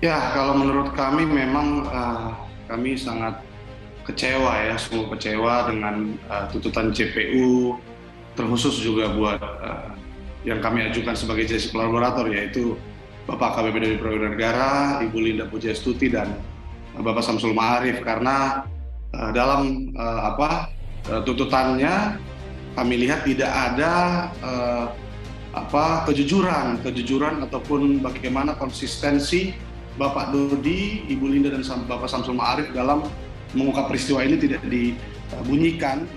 Ya, kalau menurut kami memang kami sangat kecewa ya, sungguh kecewa dengan tuntutan JPU, terkhusus juga buat yang kami ajukan sebagai justice kolaborator, yaitu Bapak KBP dari Prawira Negara, Ibu Linda Pujastuti, dan Bapak Samsul Ma'arif, karena dalam tuntutannya kami lihat tidak ada kejujuran ataupun bagaimana konsistensi Bapak Dodi, Ibu Linda, dan Bapak Samsul Ma'arif dalam mengungkap peristiwa ini tidak dibunyikan.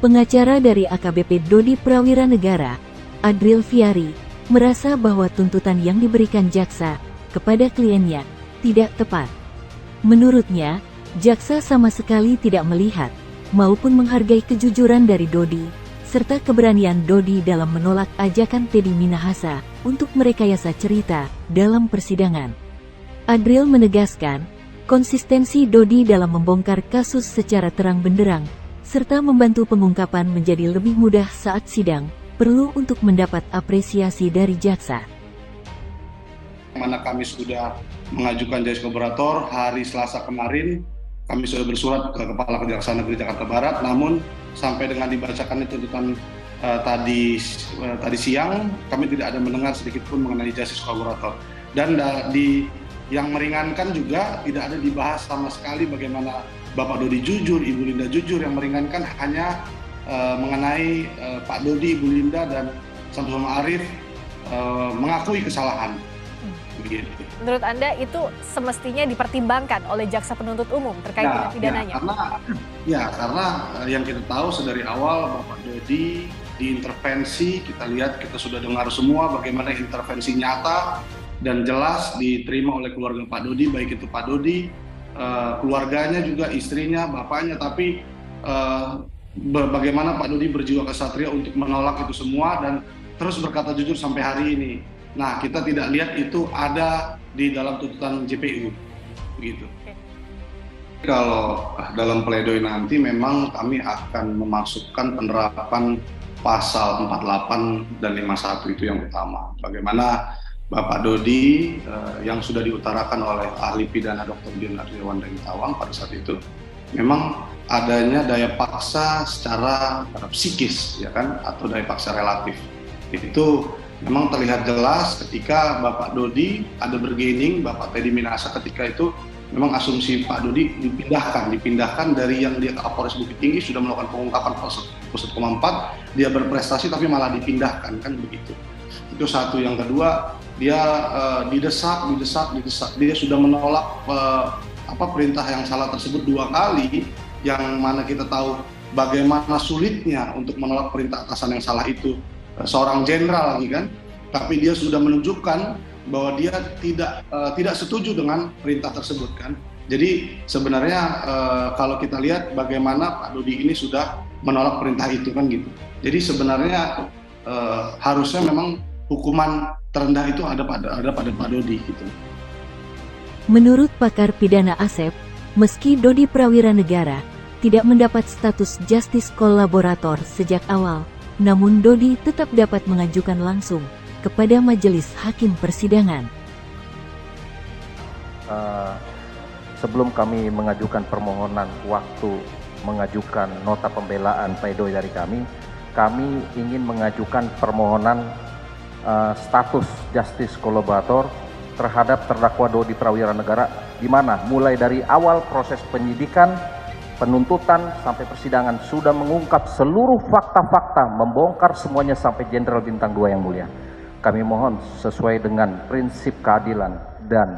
Pengacara dari AKBP Dodi Prawira Negara, Adril Fiari, merasa bahwa tuntutan yang diberikan jaksa kepada kliennya tidak tepat. Menurutnya, jaksa sama sekali tidak melihat maupun menghargai kejujuran dari Dodi, serta keberanian Dodi dalam menolak ajakan Teddy Minahasa untuk merekayasa cerita dalam persidangan. Adril menegaskan, konsistensi Dodi dalam membongkar kasus secara terang benderang, serta membantu pengungkapan menjadi lebih mudah saat sidang, perlu untuk mendapat apresiasi dari jaksa. Mana kami sudah mengajukan justice kolaborator hari Selasa kemarin, kami sudah bersurat ke Kepala Kejaksaan Negeri Jakarta Barat, namun sampai dengan dibacakannya tuntutan tadi siang, kami tidak ada mendengar sedikit pun mengenai justice kolaborator. Dan yang meringankan juga tidak ada dibahas sama sekali bagaimana Bapak Dodi jujur, Ibu Linda jujur. Yang meringankan hanya mengenai Pak Dodi, Ibu Linda, dan Samsul Ma'arif mengakui kesalahan. Begitu. Menurut Anda itu semestinya dipertimbangkan oleh jaksa penuntut umum terkait dengan pidananya? Karena yang kita tahu sedari awal Bapak Dodi diintervensi, kita lihat, kita sudah dengar semua bagaimana intervensi nyata dan jelas diterima oleh keluarga Pak Dodi, baik itu Pak Dodi, keluarganya juga, istrinya, bapaknya, tapi bagaimana Pak Dodi berjiwa kesatria untuk menolak itu semua dan terus berkata jujur sampai hari ini. Nah, kita tidak lihat itu ada di dalam tuntutan JPU, begitu. Kalau dalam pledoi nanti memang kami akan memasukkan penerapan pasal 48 dan 51 itu yang utama. Bagaimana Bapak Dodi yang sudah diutarakan oleh ahli pidana Dr. Dian Aryawan dari Tawang pada saat itu, memang adanya daya paksa secara psikis, ya kan, atau daya paksa relatif. Itu memang terlihat jelas ketika Bapak Dodi ada bergaining, Bapak Teddy Minahasa ketika itu memang asumsi Pak Dodi dipindahkan dari yang dia Kapolres Bukit Tinggi sudah melakukan pengungkapan Pusat 4, dia berprestasi tapi malah dipindahkan, kan begitu. Itu satu. Yang kedua, dia didesak, dia sudah menolak perintah yang salah tersebut 2 kali, yang mana kita tahu bagaimana sulitnya untuk menolak perintah atasan yang salah itu, seorang jenderal lagi kan, tapi dia sudah menunjukkan bahwa dia tidak setuju dengan perintah tersebut kan. Jadi sebenarnya kalau kita lihat bagaimana Pak Dodi ini sudah menolak perintah itu kan gitu. Jadi sebenarnya harusnya memang hukuman terendah itu ada pada Pak Dodi gitu. Menurut pakar pidana Asep, meski Dodi Prawira Negara tidak mendapat status justice kolaborator sejak awal, namun Dodi tetap dapat mengajukan langsung kepada majelis hakim persidangan. Sebelum kami mengajukan permohonan waktu mengajukan nota pembelaan pledoi dari kami ingin mengajukan permohonan status justice kolaborator terhadap terdakwa Dodi Prawira Negara, di mana mulai dari awal proses penyidikan, penuntutan sampai persidangan sudah mengungkap seluruh fakta-fakta, membongkar semuanya sampai Jenderal Bintang 2 yang mulia. Kami mohon sesuai dengan prinsip keadilan dan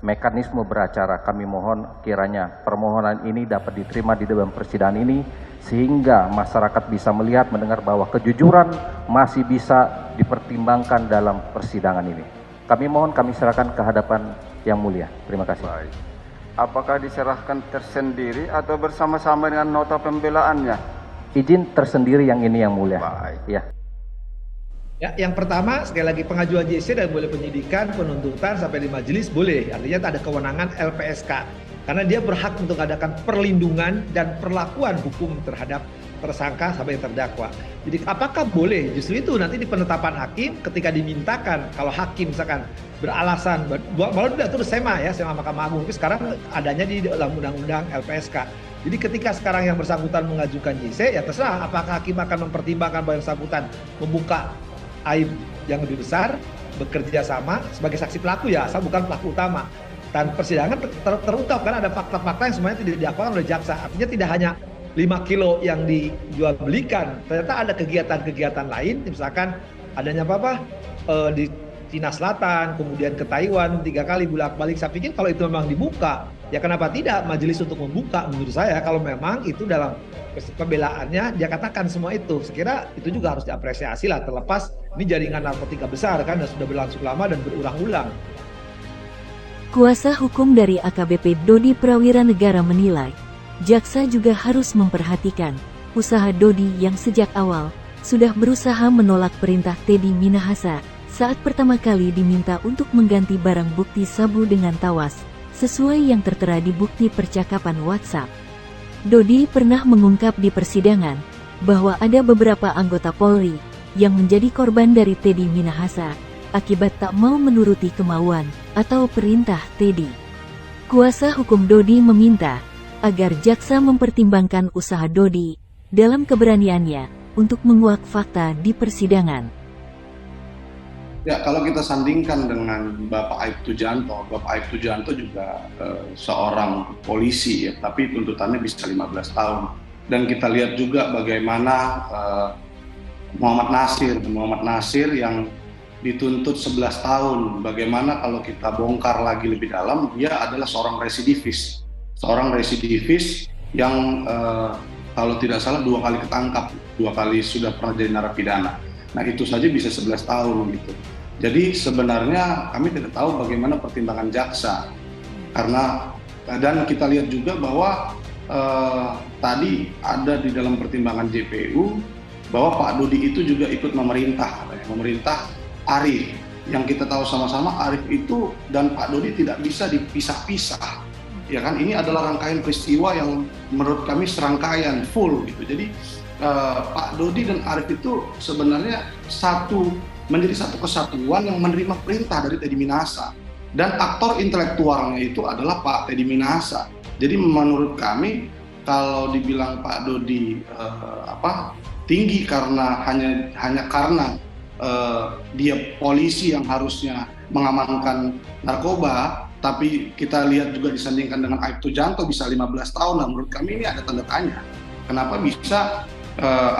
mekanisme beracara, kami mohon kiranya permohonan ini dapat diterima di dalam persidangan ini sehingga masyarakat bisa melihat, mendengar bahwa kejujuran masih bisa dipertimbangkan dalam persidangan ini. Kami mohon, kami serahkan ke hadapan yang mulia. Terima kasih. Baik. Apakah diserahkan tersendiri atau bersama-sama dengan nota pembelaannya? Izin tersendiri yang ini yang mulia. Baik. Ya. Ya, yang pertama sekali lagi pengajuan JC dan boleh penyidikan, penuntutan sampai di majelis boleh. Artinya tak ada kewenangan LPSK. Karena dia berhak untuk mengadakan perlindungan dan perlakuan hukum terhadap tersangka sampai terdakwa. Jadi apakah boleh justru itu nanti di penetapan hakim ketika dimintakan kalau hakim misalkan beralasan walau tidak terus sema Mahkamah Agung, tapi sekarang adanya di dalam undang-undang LPSK. Jadi ketika sekarang yang bersangkutan mengajukan JC, ya terserah apakah hakim akan mempertimbangkan bahwa yang bersangkutan membuka aib yang lebih besar, bekerja sama sebagai saksi pelaku ya, asal bukan pelaku utama. Dan persidangan terungkap kan ada fakta-fakta yang semuanya tidak diakui oleh jaksa. Artinya tidak hanya 5 kilo yang dijual belikan, ternyata ada kegiatan-kegiatan lain, misalkan adanya di Cina Selatan, kemudian ke Taiwan 3 kali bolak-balik. Saya pikir kalau itu memang dibuka, ya kenapa tidak majelis untuk membuka? Menurut saya kalau memang itu dalam pembelaannya dia katakan semua itu, sekira itu juga harus diapresiasi lah, terlepas ini jaringan narkotika besar kan dan sudah berlangsung lama dan berulang-ulang. Kuasa hukum dari AKBP Dodi Prawira Negara menilai, jaksa juga harus memperhatikan usaha Dodi yang sejak awal sudah berusaha menolak perintah Teddy Minahasa saat pertama kali diminta untuk mengganti barang bukti sabu dengan tawas, sesuai yang tertera di bukti percakapan WhatsApp. Dodi pernah mengungkap di persidangan bahwa ada beberapa anggota Polri yang menjadi korban dari Teddy Minahasa akibat tak mau menuruti kemauan atau perintah Teddy. Kuasa hukum Dodi meminta agar jaksa mempertimbangkan usaha Dodi dalam keberaniannya untuk menguak fakta di persidangan. Ya, kalau kita sandingkan dengan Bapak Aibtu Janto, Bapak Aibtu Janto juga seorang polisi ya, tapi tuntutannya bisa 15 tahun. Dan kita lihat juga bagaimana Muhammad Nasir yang dituntut 11 tahun. Bagaimana kalau kita bongkar lagi lebih dalam, dia adalah seorang residivis yang kalau tidak salah 2 kali ketangkap, 2 kali sudah pernah jadi narapidana. Nah itu saja bisa 11 tahun gitu. Jadi sebenarnya kami tidak tahu bagaimana pertimbangan jaksa, karena dan kita lihat juga bahwa tadi ada di dalam pertimbangan JPU bahwa Pak Dodi itu juga ikut memerintah Arif, yang kita tahu sama-sama Arif itu dan Pak Dodi tidak bisa dipisah-pisah, ya kan? Ini adalah rangkaian peristiwa yang menurut kami serangkaian full gitu. Jadi Pak Dodi dan Arif itu sebenarnya menjadi satu kesatuan yang menerima perintah dari Teddy Minahasa, dan aktor intelektualnya itu adalah Pak Teddy Minahasa. Jadi menurut kami kalau dibilang Pak Dodi tinggi karena hanya karena dia polisi yang harusnya mengamankan narkoba, tapi kita lihat juga disandingkan dengan Aibtu Janto bisa 15 tahun. Nah, menurut kami ini ada tanda tanya. Kenapa bisa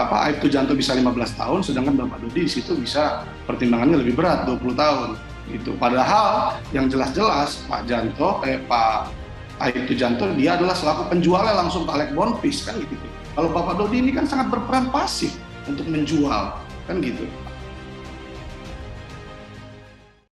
Aibtu Janto bisa 15 tahun sedangkan Bapak Dodi di situ bisa pertimbangannya lebih berat 20 tahun gitu. Padahal yang jelas-jelas Pak Aibtu Janto dia adalah selaku penjualnya langsung ke Alec Bonfils kan gitu. Kalau Bapak Dodi ini kan sangat berperan pasif untuk menjual kan gitu.